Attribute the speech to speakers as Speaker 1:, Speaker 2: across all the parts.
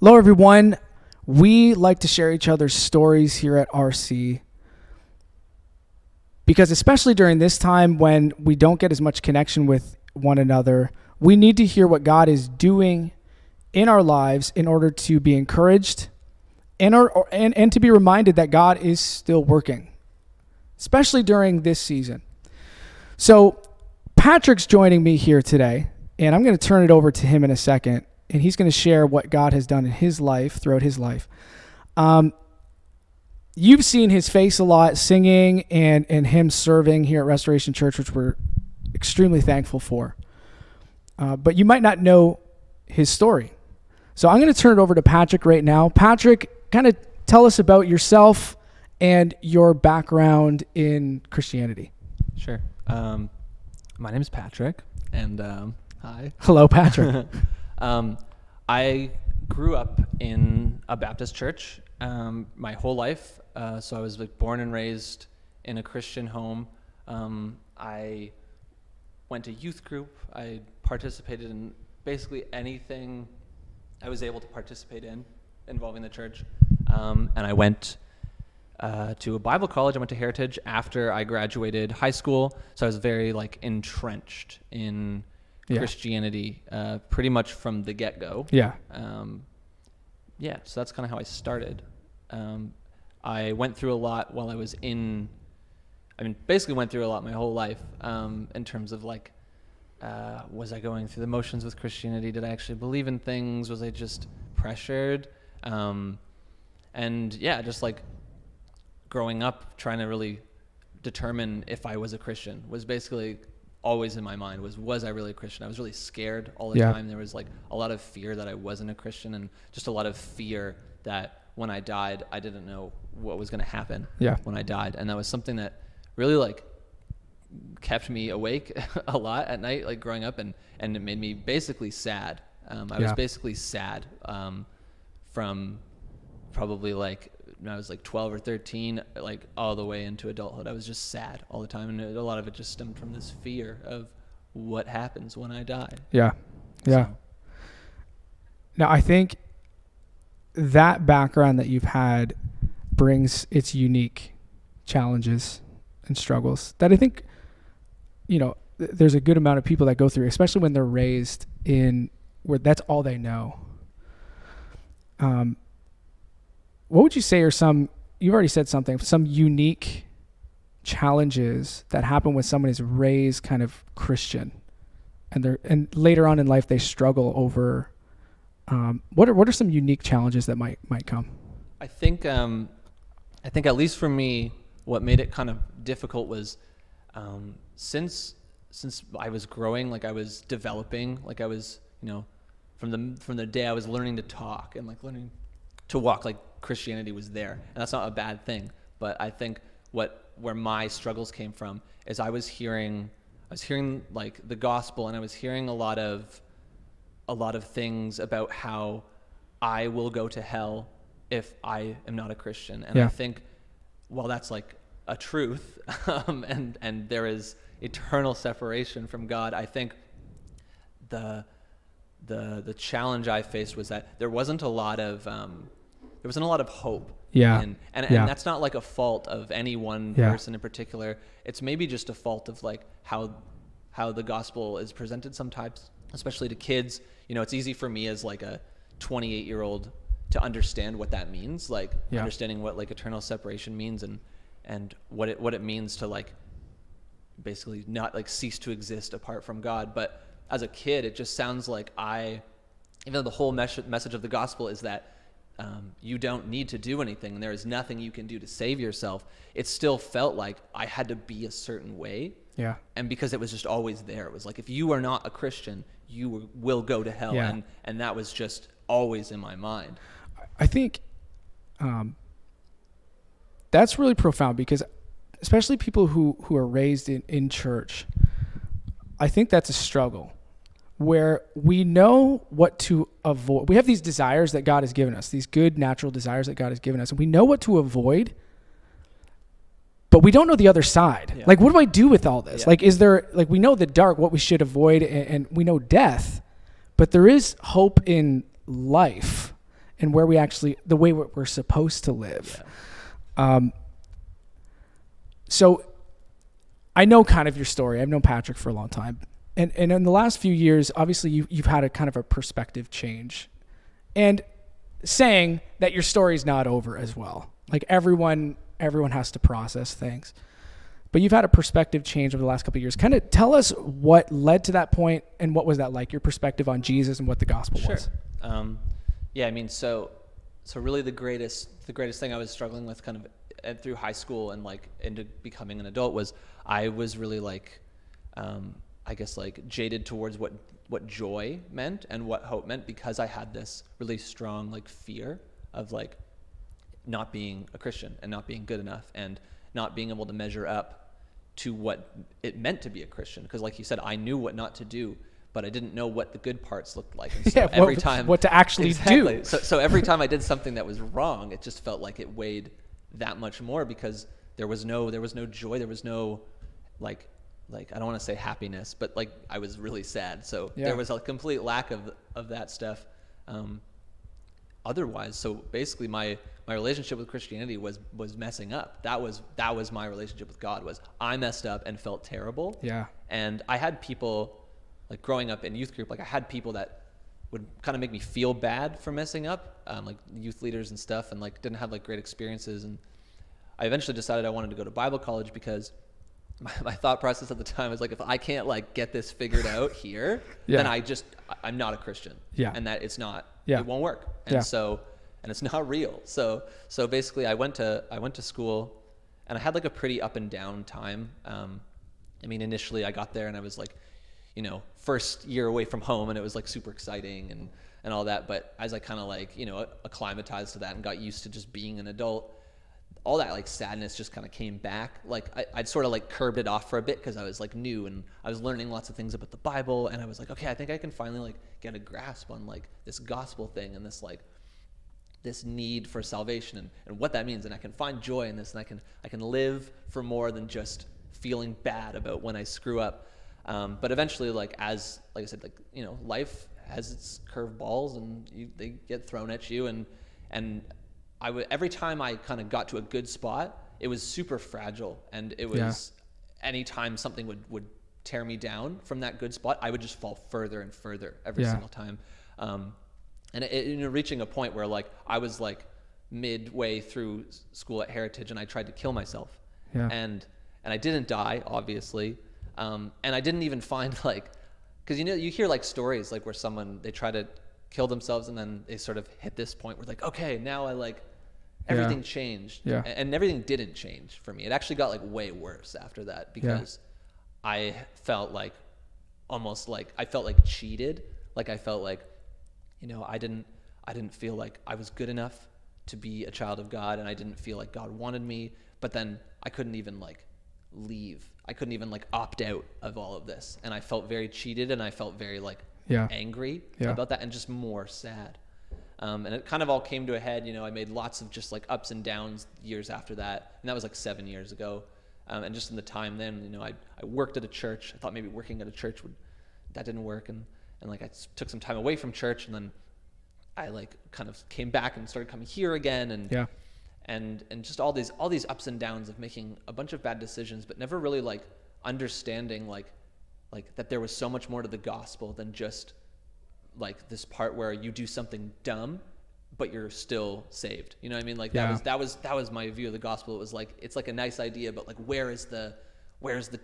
Speaker 1: Hello, everyone. We like to share each other's stories here at RC because especially during this time when we don't get as much connection with one another, we need to hear what God is doing in our lives in order to be encouraged and to be reminded that God is still working, especially during this season. So Patrick's joining me here today, and I'm going to turn it over to him in a second. And he's going to share what God has done in his life, throughout his life. You've seen his face a lot singing and him serving here at Restoration Church, which we're extremely thankful for. But you might not know his story. So I'm going to turn it over to Patrick right now. Patrick, kind of tell us about yourself and your background in Christianity.
Speaker 2: Sure. My name is Patrick, and hi.
Speaker 1: Hello, Patrick.
Speaker 2: I grew up in a Baptist church my whole life, so I was born and raised in a Christian home. I went to youth group. I participated in basically anything I was able to participate in involving the church, and I went to a Bible college. I went to Heritage after I graduated high school, so I was very entrenched in Christianity pretty much from the get-go. So that's kind of how I started. I went through a lot while I was basically went through a lot my whole life in terms of was I going through the motions with Christianity? Did I actually believe in things? Was I just pressured? Just growing up trying to really determine if I was a Christian was basically always in my mind. Was I really a Christian? I was really scared all the time. There was a lot of fear that I wasn't a Christian, and just a lot of fear that when I died, I didn't know what was going to happen when I died. And that was something that really kept me awake a lot at night, growing up, and it made me basically sad. I was basically sad from probably when I was 12 or 13, all the way into adulthood. I was just sad all the time, and a lot of it just stemmed from this fear of what happens when I die.
Speaker 1: So. Now, I think that background that you've had brings its unique challenges and struggles that I think, there's a good amount of people that go through, especially when they're raised in where that's all they know. What would you say are you've already said some unique challenges that happen when someone is raised kind of Christian and later on in life they struggle over, what are some unique challenges that might come?
Speaker 2: I think at least for me, what made it kind of difficult was, since I was growing, I was developing, I was, from the day I was learning to talk and learning to walk, Christianity was there, and that's not a bad thing. But I think where my struggles came from is I was hearing the gospel, and I was hearing a lot of things about how I will go to hell if I am not a Christian. And I think while that's a truth, and there is eternal separation from God, I think the challenge I faced was that there wasn't a lot of hope. And that's not a fault of any one person in particular. It's maybe just a fault of how the gospel is presented sometimes, especially to kids. It's easy for me as a 28-year-old to understand what that means, understanding what eternal separation means and what it means to basically not cease to exist apart from God. But as a kid, it just sounds even though the whole message of the gospel is that you don't need to do anything and there is nothing you can do to save yourself, it still felt like I had to be a certain way. And because it was just always there, it was if you are not a Christian, you will go to hell. And that was just always in my mind.
Speaker 1: I think that's really profound, because especially people who are raised in church, I think that's a struggle where we know what to avoid. We have these desires that God has given us, these good natural desires that God has given us, and we know what to avoid, but we don't know the other side. What do I do with all this? Is there, we know the dark, what we should avoid, and we know death, but there is hope in life. and where we actually, the way we're supposed to live.
Speaker 2: Yeah.
Speaker 1: So I know kind of your story. I've known Patrick for a long time. And in the last few years, obviously you've had a kind of a perspective change, and saying that your story's not over as well. Like everyone has to process things, but you've had a perspective change over the last couple of years. Kind of tell us what led to that point, and what was that like, your perspective on Jesus and what the gospel was.
Speaker 2: Yeah, I mean, so really the greatest thing I was struggling with kind of through high school and like into becoming an adult was I was really like, I guess like jaded towards what joy meant and what hope meant, because I had this really strong like fear of like not being a Christian and not being good enough and not being able to measure up to what it meant to be a Christian. Because like you said, I knew what not to do, but I didn't know what the good parts looked like. And so every time
Speaker 1: what to actually do.
Speaker 2: So every time I did something that was wrong, it just felt like it weighed that much more, because there was no joy, there was no like I don't want to say happiness, but like I was really sad. So there was a complete lack of that stuff. Otherwise, so basically my relationship with Christianity was messing up. That was my relationship with God, was I messed up and felt terrible.
Speaker 1: Yeah.
Speaker 2: And I had people, like growing up in youth group, like I had people that would kind of make me feel bad for messing up, like youth leaders and stuff, and like didn't have like great experiences. And I eventually decided I wanted to go to Bible college, because my thought process at the time was like, if I can't like get this figured out here, then I'm not a Christian.
Speaker 1: Yeah.
Speaker 2: And that it's not,
Speaker 1: Yeah.
Speaker 2: it won't work. And and it's not real. So basically I went to school, and I had like a pretty up and down time. I mean, initially I got there and I was like, you know, first year away from home, and it was like super exciting and all that. But as I kind of like, you know, acclimatized to that and got used to just being an adult, all that like sadness just kind of came back. Like I'd sort of like curbed it off for a bit, because I was like new and I was learning lots of things about the Bible, and I was like, okay, I think I can finally like get a grasp on like this gospel thing and this like this need for salvation and what that means, and I can find joy in this, and I can live for more than just feeling bad about when I screw up. But eventually, like I said, like, you know, life has its curveballs, and they get thrown at you, and every time I kind of got to a good spot, it was super fragile, and it was anytime something would tear me down from that good spot, I would just fall further and further every single time. And reaching a point where like I was like midway through school at Heritage, and I tried to kill myself, and I didn't die, obviously, and I didn't even find like, because you know you hear like stories like where someone, they try to kill themselves and then they sort of hit this point where like, okay, now I like everything changed, and everything didn't change for me. It actually got like way worse after that, because I felt like almost like I felt like cheated. Like I felt like, you know, I didn't feel like I was good enough to be a child of God, and I didn't feel like God wanted me. But then I couldn't even like leave. I couldn't even like opt out of all of this, and I felt very cheated, and I felt very like angry about that, and just more sad. And it kind of all came to a head. You know, I made lots of just like ups and downs years after that, and that was like 7 years ago. And just in the time then, you know, I worked at a church. I thought maybe working at a church that didn't work, and like I took some time away from church, and then I like kind of came back and started coming here again, and just all these ups and downs of making a bunch of bad decisions, but never really like understanding like that there was so much more to the gospel than just like this part where you do something dumb but you're still saved. You know what I mean? Like that was my view of the gospel. It was like, it's like a nice idea, but like where's the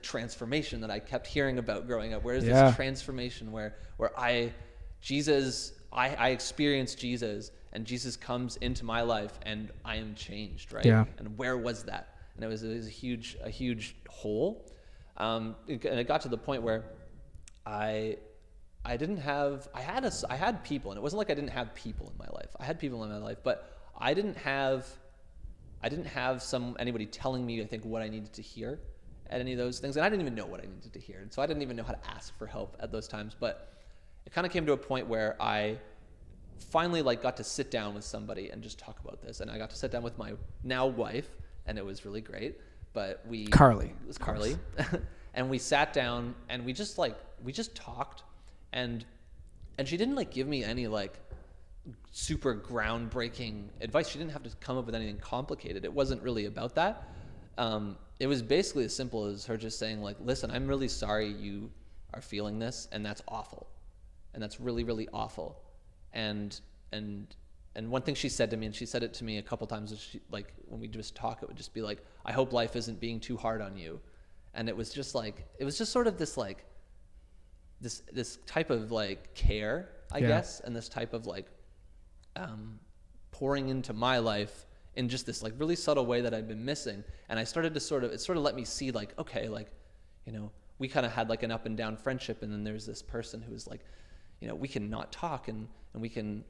Speaker 2: transformation that I kept hearing about growing up? Where's this transformation where I experienced Jesus, and Jesus comes into my life and I am changed, right? And where was that? And it was a huge hole. And it got to the point where I had people, and it wasn't like I didn't have people in my life. I had people in my life, but I didn't have anybody telling me, I think, what I needed to hear at any of those things. And I didn't even know what I needed to hear. And so I didn't even know how to ask for help at those times. But it kind of came to a point where I finally like got to sit down with somebody and just talk about this. And I got to sit down with my now wife, and it was really great. But Carly. It was Carly. And we sat down and we just talked, and she didn't like give me any like super groundbreaking advice. She didn't have to come up with anything complicated. It wasn't really about that. It was basically as simple as her just saying like, listen, I'm really sorry you are feeling this, and that's awful. And that's really, really awful. And one thing she said to me, and she said it to me a couple times, is she, like, when we just talk, it would just be like, I hope life isn't being too hard on you. And it was just like, it was just sort of this like, this type of like care, I guess, and this type of like pouring into my life in just this like really subtle way that I'd been missing. And I started to it sort of let me see like, okay, like, you know, we kind of had like an up and down friendship, and then there's this person who was like, you know, we can not talk and we can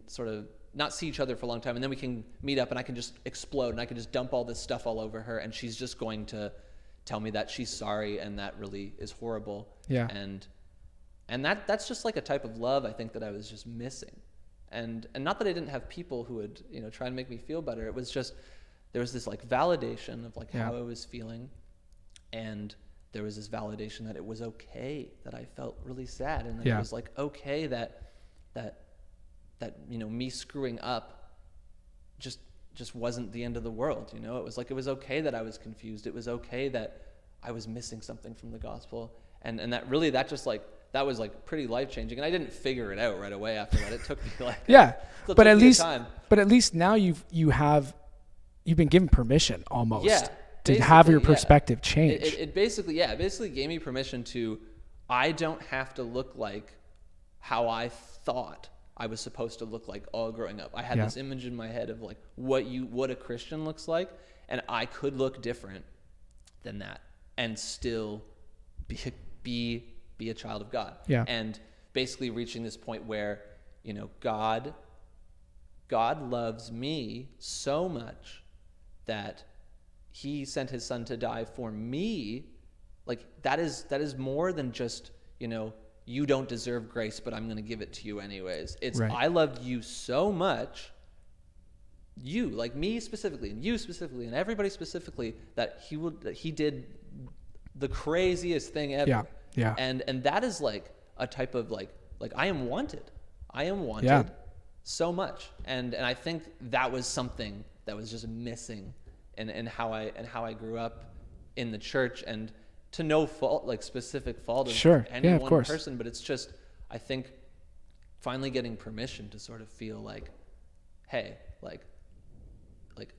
Speaker 2: sort of not see each other for a long time, and then we can meet up and I can just explode and I can just dump all this stuff all over her, and she's just going to tell me that she's sorry, and that really is horrible.
Speaker 1: Yeah.
Speaker 2: And that's just like a type of love I think that I was just missing. And not that I didn't have people who would, you know, try and make me feel better. It was just, there was this like validation of like how I was feeling, and there was this validation that it was okay that I felt really sad, and that it was like okay that you know, me screwing up just wasn't the end of the world. You know, it was like, it was okay that I was confused. It was okay that I was missing something from the gospel, and that really, that just like, that was like pretty life changing. And I didn't figure it out right away after that. It took me like
Speaker 1: but at least now you've been given permission almost to have your perspective change.
Speaker 2: It basically gave me permission to, I don't have to look like how I thought I was supposed to look like all growing up. I had this image in my head of like what a Christian looks like, and I could look different than that and still be a child of God. And basically reaching this point where, you know, God loves me so much that he sent his son to die for me. Like that is more than just, you know, you don't deserve grace, but I'm going to give it to you anyways. It's I loved you so much, you, like me specifically, and you specifically, and everybody specifically, that he did the craziest thing ever. And that is like a type of like I am wanted so much. And I think that was something that was just missing in how I grew up in the church, and to no fault, like specific fault of any one person, but it's just, I think, finally getting permission to sort of feel like, hey, like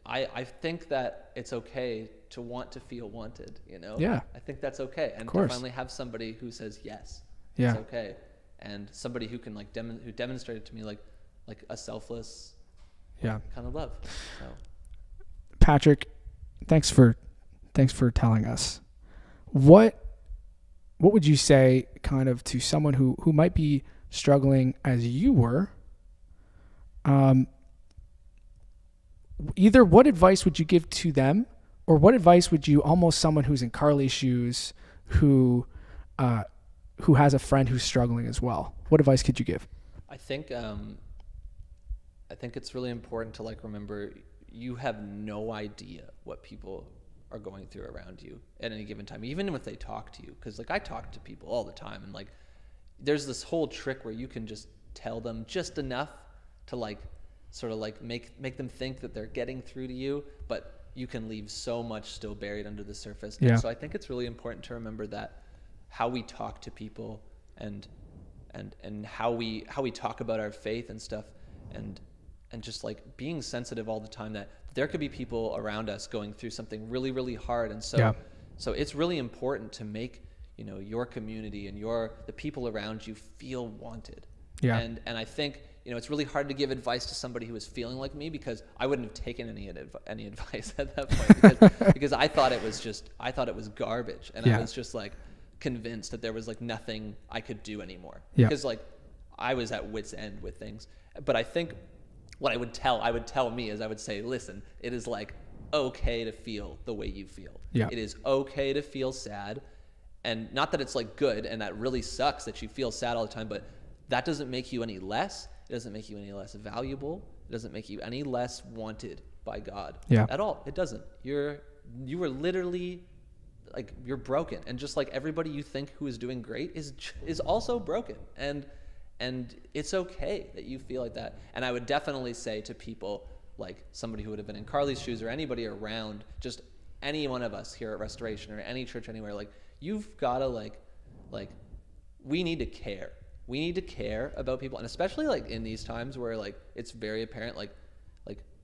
Speaker 2: I think that it's okay to want to feel wanted, you know? I think that's okay. And to finally have somebody who says yes, it's okay. And somebody who can like who demonstrated to me like a selfless kind of love. So.
Speaker 1: Patrick, thanks for telling us. What would you say kind of to someone who might be struggling as you were? Either what advice would you give to them, or what advice would you, almost someone who's in Carly's shoes, who has a friend who's struggling as well, what advice could you give?
Speaker 2: I think it's really important to like remember, you have no idea what people are going through around you at any given time, even if they talk to you. Because like I talk to people all the time, and like there's this whole trick where you can just tell them just enough to like sort of like make them think that they're getting through to you, but you can leave so much still buried under the surface. And so I think it's really important to remember that how we talk to people and how we talk about our faith and stuff, and just like being sensitive all the time that there could be people around us going through something really, really hard. And so it's really important to make, you know, your community and the people around you feel wanted. And I think, you know, it's really hard to give advice to somebody who is feeling like me, because I wouldn't have taken any advice at that point, because I thought it was garbage, and I was just like convinced that there was like nothing I could do anymore, because like I was at wit's end with things. But I think what I would tell me is, I would say, listen, it is like okay to feel the way you feel. It is okay to feel sad, and not that it's like good and that really sucks that you feel sad all the time, but that doesn't make you any less. It doesn't make you any less valuable. It doesn't make you any less wanted by God at all. It doesn't. You were literally like, you're broken, and just like everybody you think who is doing great is also broken, and And it's okay that you feel like that. And I would definitely say to people, like somebody who would have been in Carly's shoes or anybody around, just any one of us here at Restoration or any church anywhere, like you've got to like we need to care. We need to care about people. And especially like in these times where like it's very apparent, like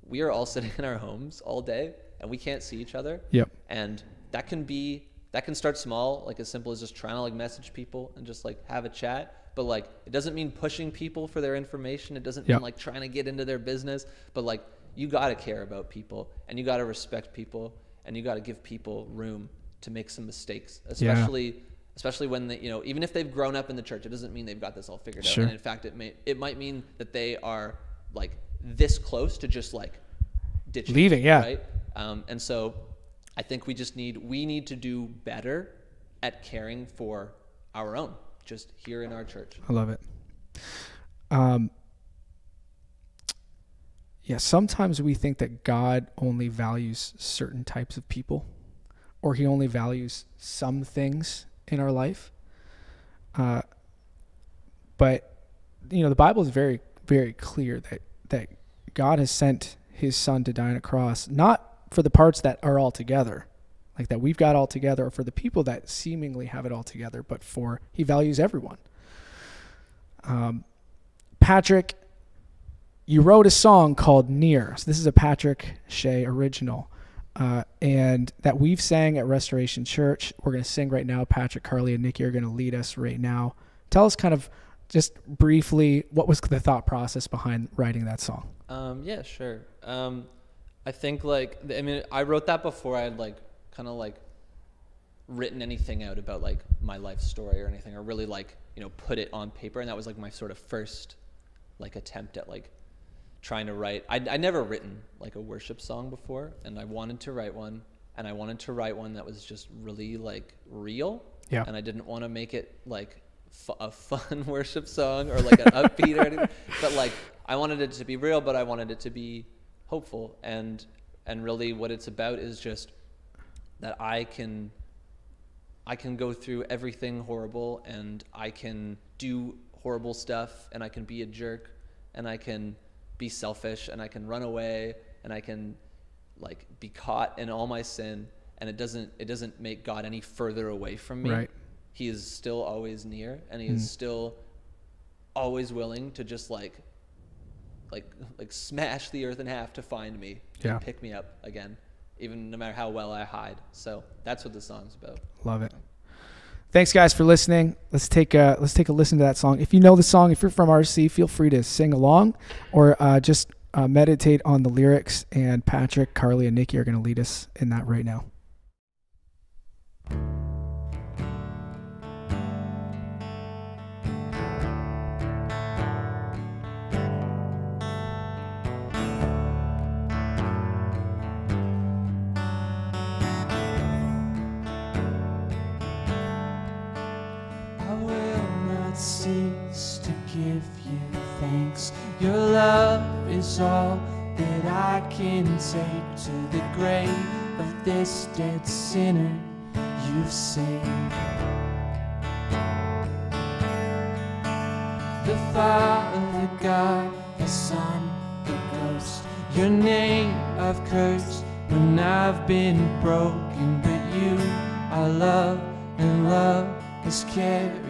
Speaker 2: we are all sitting in our homes all day and we can't see each other.
Speaker 1: Yep.
Speaker 2: And that can start small, like as simple as just trying to like message people and just like have a chat. But like, it doesn't mean pushing people for their information. It doesn't mean like trying to get into their business, but like you got to care about people and you got to respect people and you got to give people room to make some mistakes, especially when they, even if they've grown up in the church, it doesn't mean they've got this all figured out. And in fact, it might mean that they are like this close to just like ditching,
Speaker 1: leaving.
Speaker 2: Right. And so I think we need to do better at caring for our own, just here in our church.
Speaker 1: I love it. Sometimes we think that God only values certain types of people, or he only values some things in our life. But the Bible is very, very clear that God has sent his son to die on a cross, not for the parts that are all together, like that we've got all together, or for the people that seemingly have it all together, but he values everyone. Patrick, you wrote a song called Near. So this is a Patrick Shea original, and that we've sang at Restoration Church. We're going to sing right now. Patrick, Carly, and Nikki are going to lead us right now. Tell us kind of just briefly, what was the thought process behind writing that song?
Speaker 2: Yeah, sure. I think I wrote that before I had kind of written anything out about my life story or anything, or really put it on paper. And that was my sort of first attempt at trying to write. I'd never written a worship song before, and I wanted to write one, and I wanted to write one that was just really real.
Speaker 1: Yeah.
Speaker 2: And I didn't want to make it a fun worship song or an upbeat or anything, but I wanted it to be real, but I wanted it to be hopeful. And really what it's about is just that I can go through everything horrible, and I can do horrible stuff, and I can be a jerk, and I can be selfish, and I can run away, and I can be caught in all my sin, and it doesn't make God any further away from me.
Speaker 1: Right.
Speaker 2: He is still always near, and he is still always willing to just smash the earth in half to find me and pick me up again, even no matter how well I hide. So that's what the song's about.
Speaker 1: Love it. Thanks, guys, for listening. Let's take a listen to that song. If you know the song, if you're from RC, feel free to sing along, or just meditate on the lyrics. And Patrick, Carly, and Nikki are going to lead us in that right now.
Speaker 3: Cease to give you thanks. Your love is all that I can take to the grave of this dead sinner you've saved. The Father, God, the Son, the Ghost, your name I've cursed when I've been broken, but you are love, and love has carried me.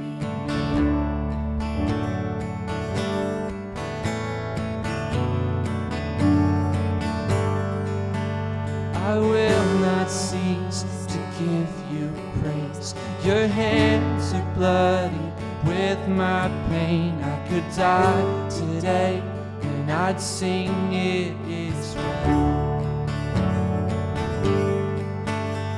Speaker 3: I will not cease to give you praise. Your hands are bloody with my pain. I could die today and I'd sing it is well.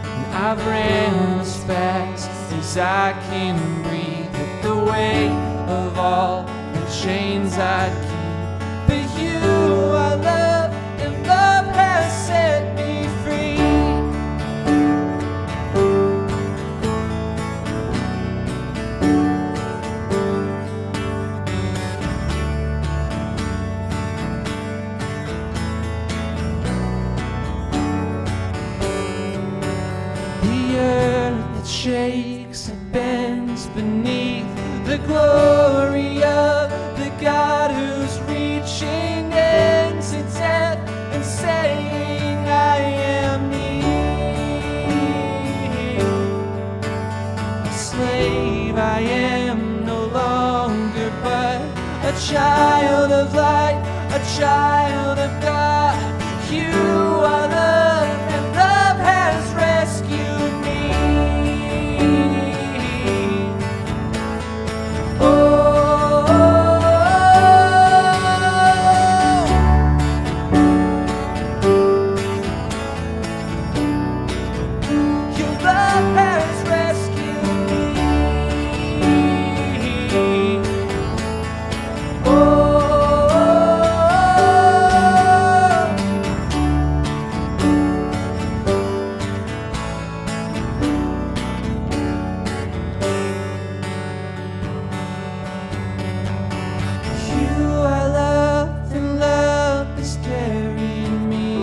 Speaker 3: And I've ran as fast as I can breathe with the weight of all the chains I'd keep. But you I love, and love has set me free. The earth that shakes and bends beneath the glory of child of God. You are love, and love has rescued me. Your love has rescued me. You are love, and love is carrying me.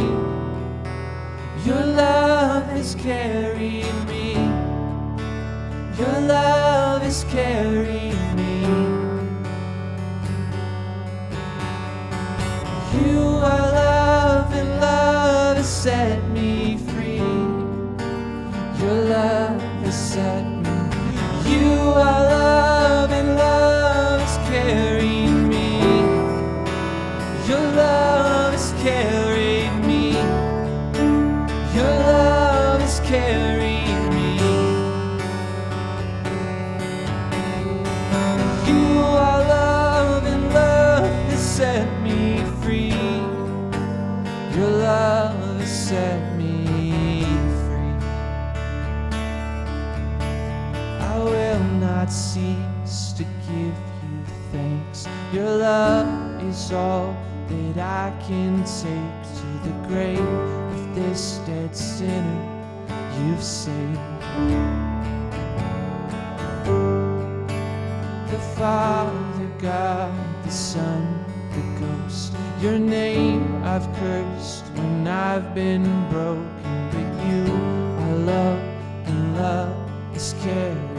Speaker 3: Your love is carrying me. Your love is carrying me. You are love, and love has set me free. Your love has set me. You are love, and love is carrying me. Your love is carrying me. Your love is carrying me. You are love, and love has set me free. Your love has set me free. I will not cease to give you thanks. Your love is all that I can take to the grave of this dead sinner you've saved. The Father, God, the Son, the Ghost. Your name I've cursed when I've been broken, but you are love, and love is care.